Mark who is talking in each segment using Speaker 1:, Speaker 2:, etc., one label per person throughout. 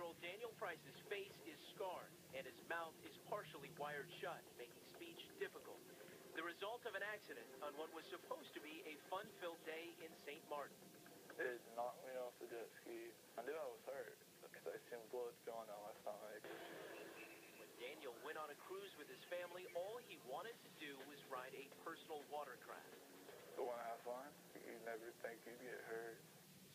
Speaker 1: 19-year-old Daniel Price's face is scarred, and his mouth is partially wired shut, making speech difficult. The result of an accident on what was supposed to be a fun-filled day in St. Martin.
Speaker 2: It knocked me off the jet ski. I knew I was hurt because I seen blood going down my stomach.
Speaker 1: When Daniel went on a cruise with his family, all he wanted to do was ride a personal watercraft.
Speaker 2: But when I have fun, you never think you'd get hurt.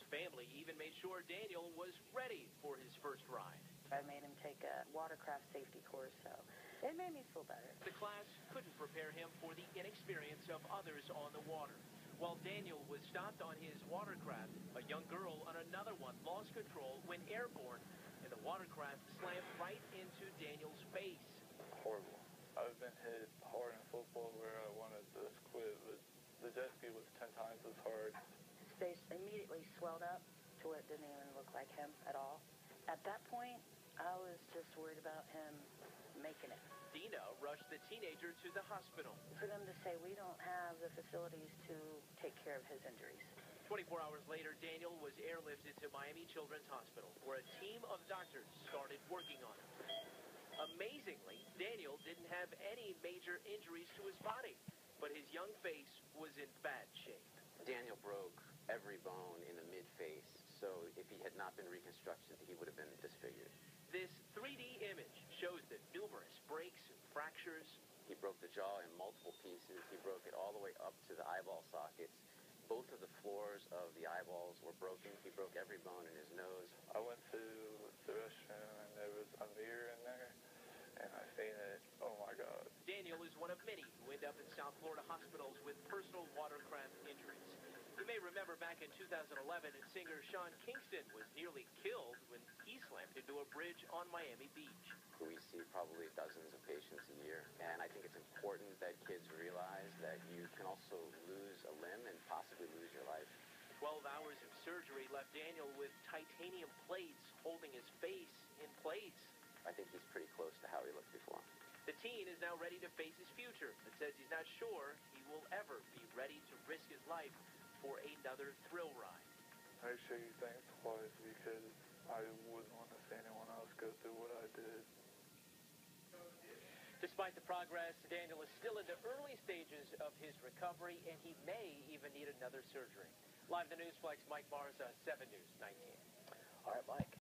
Speaker 1: His family even made sure Daniel was ready for his first ride.
Speaker 3: I made him take a watercraft safety course, so it made me feel better.
Speaker 1: The class couldn't prepare him for the inexperience of others on the water. While Daniel was stopped on his watercraft, a young girl on another one lost control when airborne, and the watercraft slammed right into Daniel's face.
Speaker 2: Horrible. I've been hit hard in football where I wanted to quit, but the jet ski was 10 times as hard.
Speaker 3: His face immediately swelled up to where it didn't even look like him at all. At that point, I was just worried about him making it.
Speaker 1: Dina rushed the teenager to the hospital.
Speaker 3: For them to say we don't have the facilities to take care of his injuries.
Speaker 1: 24 hours later, Daniel was airlifted to Miami Children's Hospital, where a team of doctors started working on him. Amazingly, Daniel didn't have any major injuries to his body, but his young face was in bad shape.
Speaker 4: Daniel broke every bone in the mid-face, so if he had not been reconstructed, he would have been disfigured.
Speaker 1: This 3D image shows the numerous breaks and fractures.
Speaker 4: He broke the jaw in multiple pieces. He broke it all the way up to the eyeball sockets. Both of the floors of the eyeballs were broken. He broke every bone in his nose.
Speaker 2: I went to the restroom and there was a mirror in there, and I seen it. Oh my God.
Speaker 1: Daniel is one of many who end up in South Florida hospitals with personal watercraft injuries. You may remember back in 2011, singer Sean Kingston was nearly killed when he slammed into a bridge on Miami Beach.
Speaker 4: We see probably dozens of patients a year, and I think it's important that kids realize that you can also lose a limb and possibly lose your life.
Speaker 1: 12 hours of surgery left Daniel with titanium plates holding his face in place.
Speaker 4: I think he's pretty close to how he looked before.
Speaker 1: The teen is now ready to face his future, but says he's not sure he will ever be ready to risk his life for another thrill ride.
Speaker 2: Make sure you think twice because I wouldn't want to see anyone else go through what I did.
Speaker 1: Despite the progress, Daniel is still in the early stages of his recovery, and he may even need another surgery. Live in the Newsplex, Mike Barza, 7 News 19.
Speaker 5: All right, Mike.